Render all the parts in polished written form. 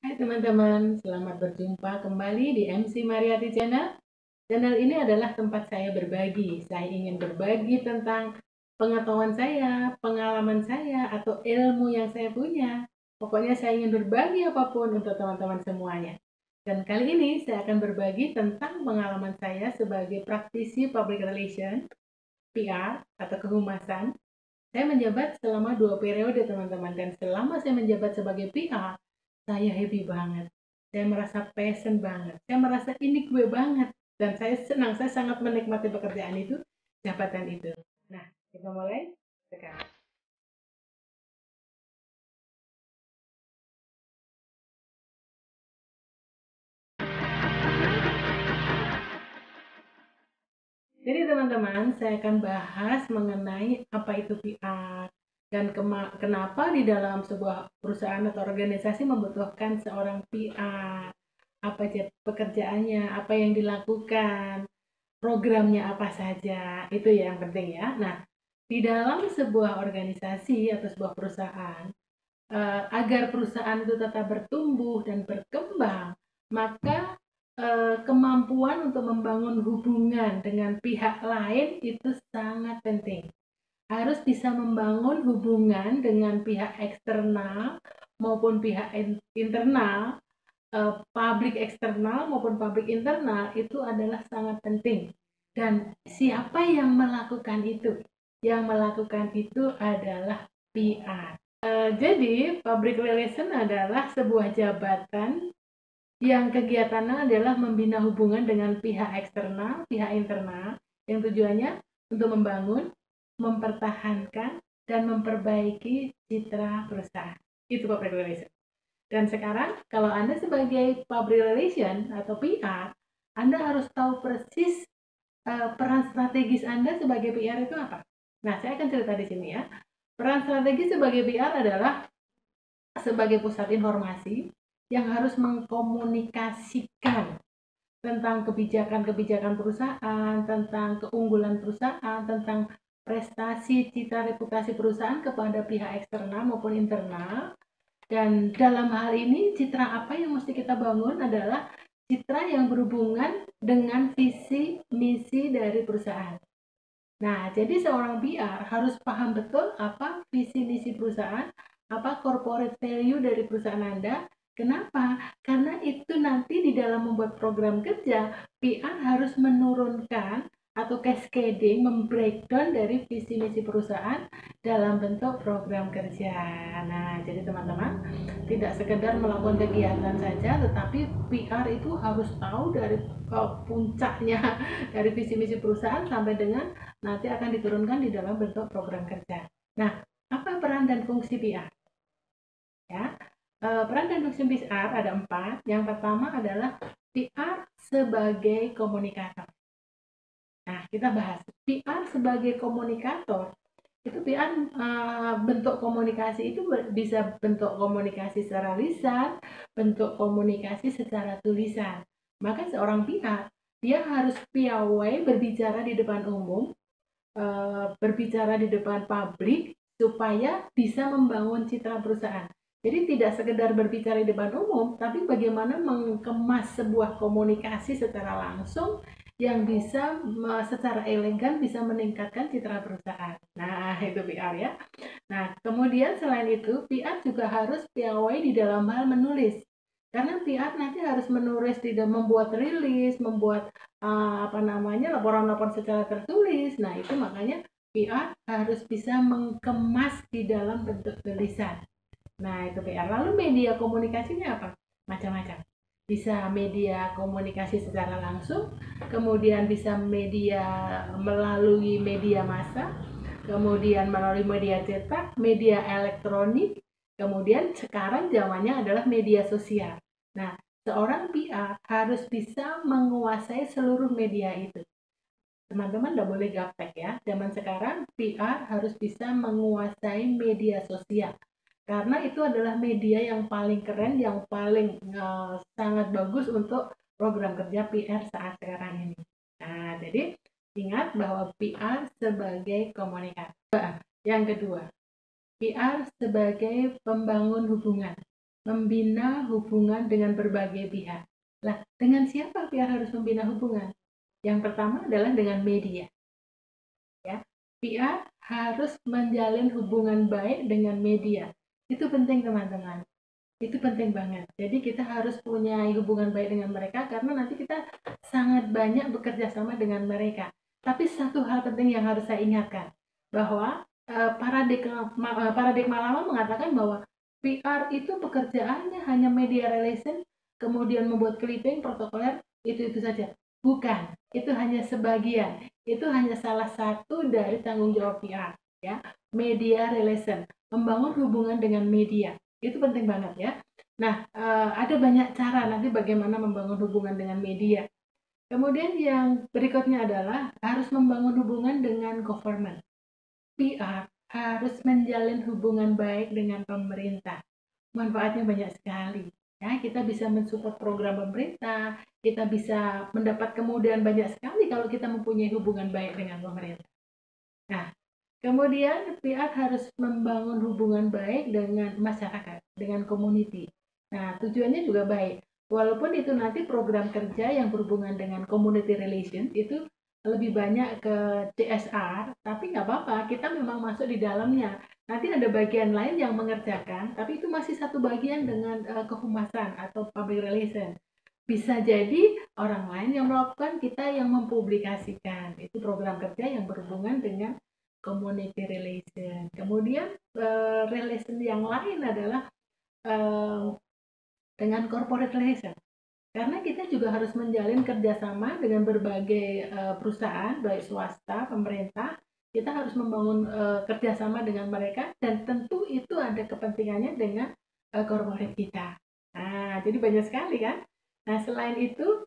Hai teman-teman, selamat berjumpa kembali di MC Mariati Channel. Channel ini adalah tempat saya berbagi. Saya ingin berbagi tentang pengetahuan saya, pengalaman saya, atau ilmu yang saya punya. Pokoknya saya ingin berbagi apapun untuk teman-teman semuanya. Dan kali ini saya akan berbagi tentang pengalaman saya sebagai praktisi public relation, PR, atau kehumasan. Saya menjabat selama 2 periode teman-teman, dan selama saya menjabat sebagai PR, saya happy banget. Saya merasa passion banget. Saya merasa ini gue banget. Dan saya senang, saya sangat menikmati pekerjaan itu, jabatan itu. Nah, kita mulai sekarang. Jadi teman-teman, saya akan bahas mengenai apa itu PR dan kenapa di dalam sebuah perusahaan atau organisasi membutuhkan seorang PR. Apa aja pekerjaannya, apa yang dilakukan, programnya apa saja, itu yang penting ya. Nah, di dalam sebuah organisasi atau sebuah perusahaan, agar perusahaan itu tetap bertumbuh dan berkembang, maka kemampuan untuk membangun hubungan dengan pihak lain itu sangat penting. Harus bisa membangun hubungan dengan pihak eksternal maupun pihak internal, publik eksternal maupun publik internal itu adalah sangat penting. Dan siapa yang melakukan itu? Yang melakukan itu adalah PR. Jadi, public relation adalah sebuah jabatan yang kegiatannya adalah membina hubungan dengan pihak eksternal, pihak internal, yang tujuannya untuk membangun, mempertahankan, dan memperbaiki citra perusahaan. Itu public relation. Dan sekarang, kalau Anda sebagai public relation atau PR, Anda harus tahu persis peran strategis Anda sebagai PR itu apa. Nah, saya akan cerita di sini ya. Peran strategis sebagai PR adalah sebagai pusat informasi yang harus mengkomunikasikan tentang kebijakan-kebijakan perusahaan, tentang keunggulan perusahaan, tentang prestasi, citra, reputasi perusahaan kepada pihak eksternal maupun internal. Dan dalam hal ini, citra apa yang mesti kita bangun adalah citra yang berhubungan dengan visi misi dari perusahaan. Nah, jadi seorang PR harus paham betul apa visi misi perusahaan, apa corporate value dari perusahaan Anda. Kenapa? Karena itu nanti di dalam membuat program kerja, PR harus menurunkan atau cascading, membreakdown dari visi misi perusahaan dalam bentuk program kerja. Nah, jadi teman-teman, tidak sekedar melakukan kegiatan saja, tetapi PR itu harus tahu dari puncaknya dari visi misi perusahaan sampai dengan nanti akan diturunkan di dalam bentuk program kerja. Nah, apa peran dan fungsi PR? Ya, peran dan fungsi PR ada 4. Yang pertama adalah PR sebagai komunikator. Nah, kita bahas PR sebagai komunikator. Itu PR bentuk komunikasi itu bisa bentuk komunikasi secara lisan, bentuk komunikasi secara tulisan. Maka seorang PR dia harus piawai berbicara di depan umum, berbicara di depan publik supaya bisa membangun citra perusahaan. Jadi tidak sekedar berbicara di depan umum, tapi bagaimana mengemas sebuah komunikasi secara langsung yang bisa secara elegan bisa meningkatkan citra perusahaan. Nah, itu PR ya. Nah, kemudian selain itu, PR juga harus piawai di dalam hal menulis. Karena PR nanti harus menulis, tidak membuat rilis, membuat apa namanya laporan-laporan secara tertulis. Nah, itu makanya PR harus bisa mengemas di dalam bentuk tulisan. Nah, itu PR. Lalu media komunikasinya apa? Macam-macam. Bisa media komunikasi secara langsung, kemudian bisa media melalui media massa, kemudian melalui media cetak, media elektronik, kemudian sekarang zamannya adalah media sosial. Nah, seorang PR harus bisa menguasai seluruh media itu. Teman-teman tidak boleh gaptek ya. Zaman sekarang PR harus bisa menguasai media sosial. Karena itu adalah media yang paling keren, yang paling sangat bagus untuk program kerja PR saat sekarang ini. Nah, jadi ingat bahwa PR sebagai komunikator. Yang kedua, PR sebagai pembangun hubungan. membina hubungan dengan berbagai pihak. Lah, dengan siapa PR harus membina hubungan? Yang pertama adalah dengan media. Ya, PR harus menjalin hubungan baik dengan media. Itu penting teman-teman. Itu penting banget. Jadi kita harus punya hubungan baik dengan mereka karena nanti kita sangat banyak bekerja sama dengan mereka. Tapi satu hal penting yang harus saya ingatkan bahwa paradigma lama mengatakan bahwa PR itu pekerjaannya hanya media relation, kemudian membuat clipping, protokoler, itu saja. Bukan, itu hanya sebagian. Itu hanya salah satu dari tanggung jawab PR, ya. Media relation, membangun hubungan dengan media. Itu penting banget ya. Nah, ada banyak cara nanti bagaimana membangun hubungan dengan media. Kemudian yang berikutnya adalah harus membangun hubungan dengan government. PR harus menjalin hubungan baik dengan pemerintah. Manfaatnya banyak sekali. Ya, kita bisa mensupport program pemerintah, kita bisa mendapat kemudahan banyak sekali kalau kita mempunyai hubungan baik dengan pemerintah. Nah, kemudian PR harus membangun hubungan baik dengan masyarakat, dengan community. Nah, tujuannya juga baik. Walaupun itu nanti program kerja yang berhubungan dengan community relation itu lebih banyak ke CSR, tapi nggak apa-apa, kita memang masuk di dalamnya. Nanti ada bagian lain yang mengerjakan, tapi itu masih satu bagian dengan kehumasan atau public relation. Bisa jadi orang lain yang melakukan, kita yang mempublikasikan. Itu program kerja yang berhubungan dengan community relation. Kemudian relation yang lain adalah eh, dengan corporate relation. Karena kita juga harus menjalin kerjasama dengan berbagai perusahaan, baik swasta, pemerintah. Kita harus membangun kerjasama dengan mereka dan tentu itu ada kepentingannya dengan corporate kita. Nah, jadi banyak sekali kan. Nah, selain itu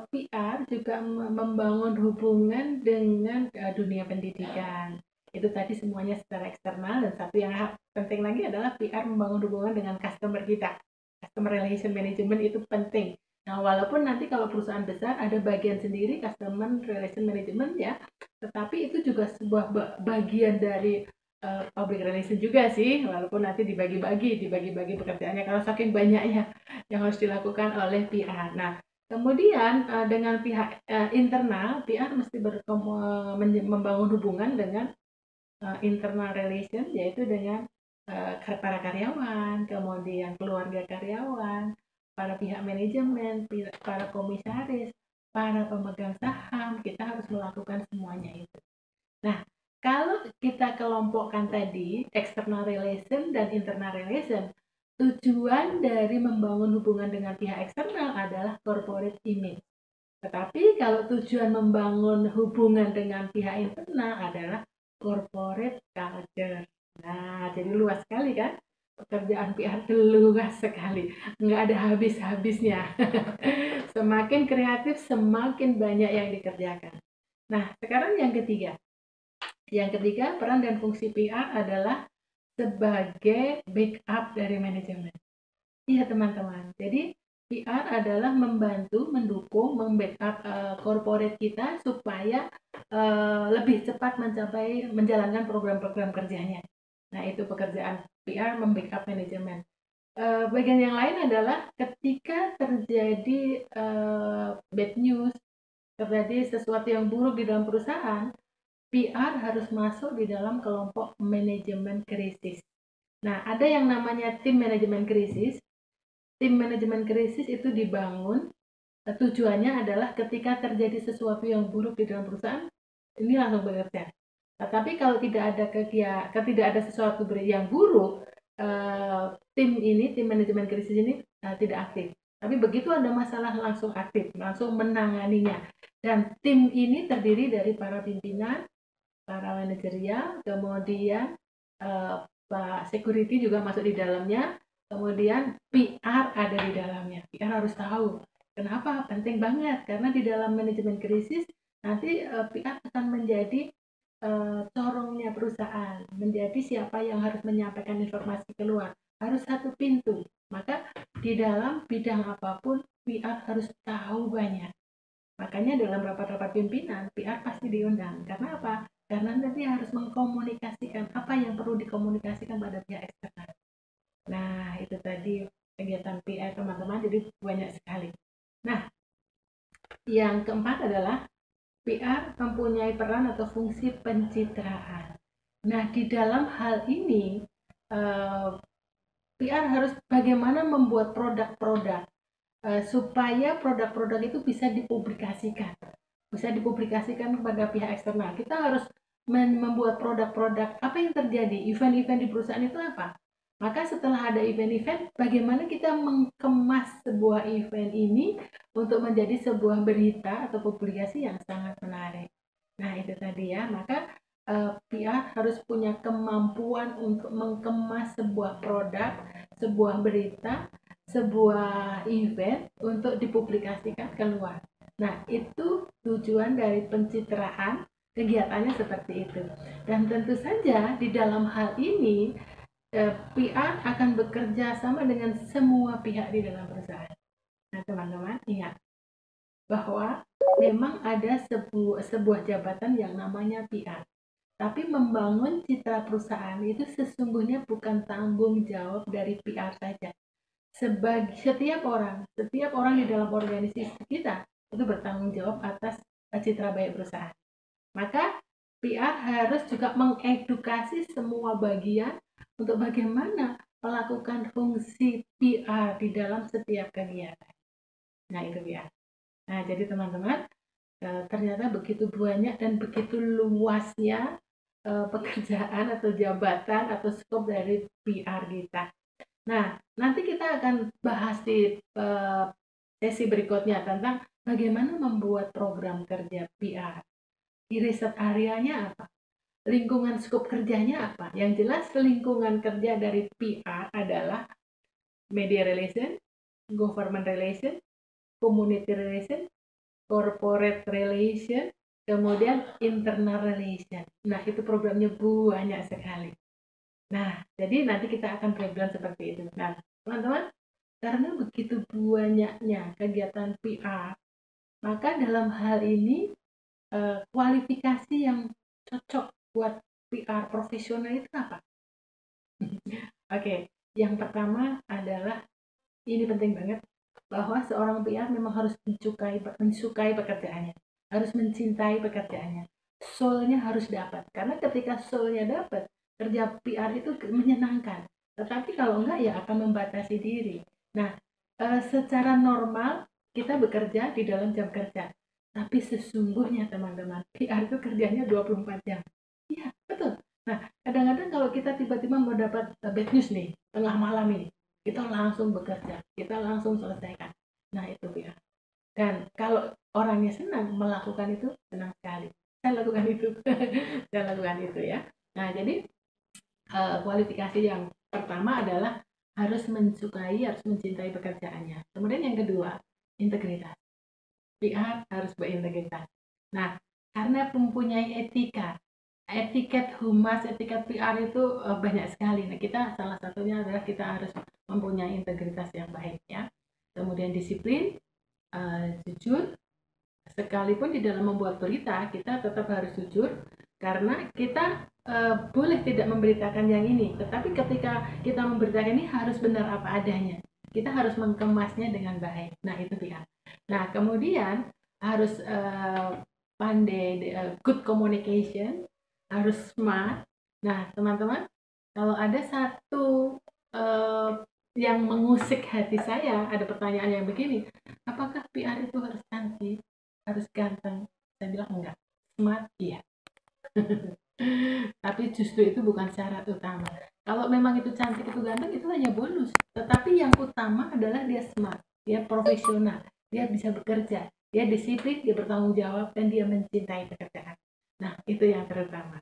PR juga membangun hubungan dengan dunia pendidikan. Itu tadi semuanya secara eksternal dan satu yang penting lagi adalah PR membangun hubungan dengan customer kita. Customer relation management itu penting. Nah, walaupun nanti kalau perusahaan besar ada bagian sendiri customer relation management ya, tetapi itu juga sebuah bagian dari public relation juga sih, walaupun nanti dibagi-bagi pekerjaannya kalau saking banyaknya yang harus dilakukan oleh PR. Nah, kemudian dengan pihak internal, PR mesti membangun hubungan dengan internal relation, yaitu dengan para karyawan, kemudian keluarga karyawan, para pihak manajemen, para komisaris, para pemegang saham, kita harus melakukan semuanya itu. Nah, kalau kita kelompokkan tadi external relation dan internal relation, tujuan dari membangun hubungan dengan pihak eksternal adalah corporate image. Tetapi kalau tujuan membangun hubungan dengan pihak internal adalah corporate culture. Nah, jadi luas sekali kan? Pekerjaan PR itu luas sekali. Nggak ada habis-habisnya. Semakin kreatif, semakin banyak yang dikerjakan. Nah, sekarang yang ketiga. Yang ketiga, peran dan fungsi PR adalah sebagai backup dari manajemen. Iya teman-teman, jadi PR adalah membantu, mendukung, membackup corporate kita supaya lebih cepat menjalankan program-program kerjanya. Nah, itu pekerjaan PR membackup manajemen. Bagian yang lain adalah ketika terjadi bad news, terjadi sesuatu yang buruk di dalam perusahaan, PR harus masuk di dalam kelompok manajemen krisis. Nah, ada yang namanya tim manajemen krisis. Tim manajemen krisis itu dibangun, tujuannya adalah ketika terjadi sesuatu yang buruk di dalam perusahaan, ini langsung bekerja. Tapi kalau tidak ada sesuatu yang buruk, tim manajemen krisis ini tidak aktif. Tapi begitu ada masalah langsung aktif, langsung menanganinya. Dan tim ini terdiri dari para pimpinan, para manajerial, kemudian Pak security juga masuk di dalamnya, kemudian PR ada di dalamnya. PR harus tahu. Kenapa? Penting banget karena di dalam manajemen krisis nanti PR akan menjadi corongnya perusahaan, menjadi siapa yang harus menyampaikan informasi keluar. Harus satu pintu. Maka di dalam bidang apapun PR harus tahu banyak. Makanya dalam rapat-rapat pimpinan, PR pasti diundang. Karena apa? Karena nanti harus mengkomunikasikan apa yang perlu dikomunikasikan pada pihak eksternal. Nah, itu tadi kegiatan PR teman-teman, jadi banyak sekali. Nah, yang keempat adalah PR mempunyai peran atau fungsi pencitraan. Nah, di dalam hal ini, PR harus bagaimana membuat produk-produk supaya produk-produk itu bisa dipublikasikan kepada pihak eksternal. Kita harus membuat produk-produk. Apa yang terjadi? Event-event di perusahaan itu apa? Maka setelah ada event-event, bagaimana kita mengemas sebuah event ini untuk menjadi sebuah berita atau publikasi yang sangat menarik. Nah, itu tadi ya. Maka PR harus punya kemampuan untuk mengemas sebuah produk, sebuah berita, sebuah event untuk dipublikasikan keluar. Nah, itu tujuan dari pencitraan, kegiatannya seperti itu. Dan tentu saja di dalam hal ini PR akan bekerja sama dengan semua pihak di dalam perusahaan. Nah, teman-teman ingat bahwa memang ada sebuah jabatan yang namanya PR. Tapi membangun citra perusahaan itu sesungguhnya bukan tanggung jawab dari PR saja. Setiap orang di dalam organisasi kita itu bertanggung jawab atas citra baik perusahaan. Maka PR harus juga mengedukasi semua bagian untuk bagaimana melakukan fungsi PR di dalam setiap kegiatan. Nah, itu ya. Nah, jadi teman-teman, ternyata begitu banyak dan begitu luasnya pekerjaan atau jabatan atau skop dari PR kita. Nah, nanti kita akan bahas di sesi berikutnya tentang bagaimana membuat program kerja PR. Di riset areanya apa? Lingkungan skop kerjanya apa? Yang jelas lingkungan kerja dari PR adalah media relation, government relation, community relation, corporate relation, kemudian internal relation. Nah, itu programnya banyak sekali. Nah, jadi nanti kita akan breakdown seperti itu. Nah, teman-teman, karena begitu banyaknya kegiatan PR, maka dalam hal ini kualifikasi yang cocok buat PR profesional itu apa? Oke, yang pertama adalah ini penting banget bahwa seorang PR memang harus mensukai pekerjaannya, harus mencintai pekerjaannya. Soul-nya harus dapat, karena ketika soul-nya dapat, kerja PR itu menyenangkan. Tetapi kalau enggak ya akan membatasi diri. Nah, secara normal kita bekerja di dalam jam kerja. Tapi sesungguhnya teman-teman, PR itu kerjanya 24 jam. Iya, betul. Nah, kadang-kadang kalau kita tiba-tiba mau dapat bad news nih, tengah malam ini, kita langsung bekerja, kita langsung selesaikan. Nah, itu PR. Dan kalau orangnya senang melakukan itu, senang sekali. Saya lakukan itu. Saya lakukan itu ya. Nah, jadi kualifikasi yang pertama adalah harus mensukai, harus mencintai pekerjaannya. Kemudian yang kedua, integritas. PR harus berintegritas. Nah, karena mempunyai etika, etiket humas, etiket PR itu banyak sekali. Nah, kita salah satunya adalah kita harus mempunyai integritas yang baik ya. Kemudian disiplin, jujur, sekalipun di dalam membuat berita kita tetap harus jujur karena kita boleh tidak memberitakan yang ini, tetapi ketika kita memberitakan ini harus benar apa adanya. Kita harus mengemasnya dengan baik. Nah, itu dia. Nah, kemudian harus pandai, good communication, harus smart. Nah, teman-teman, kalau ada satu yang mengusik hati saya, ada pertanyaan yang begini, apakah PR itu harus cantik, harus ganteng? Saya bilang enggak, smart iya. Tapi justru itu bukan syarat utama. Kalau memang itu cantik, itu ganteng, itu hanya bonus. Tetapi yang utama adalah dia smart, dia profesional, dia bisa bekerja, dia disiplin, dia bertanggung jawab, dan dia mencintai pekerjaan. Nah, itu yang terutama.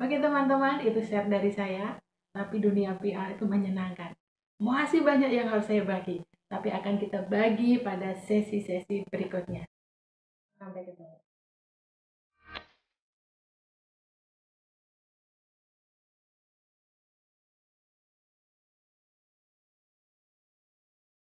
Oke teman-teman, itu share dari saya. Tapi dunia PR itu menyenangkan. Masih banyak yang harus saya bagi, tapi akan kita bagi pada sesi-sesi berikutnya. Sampai ketemu.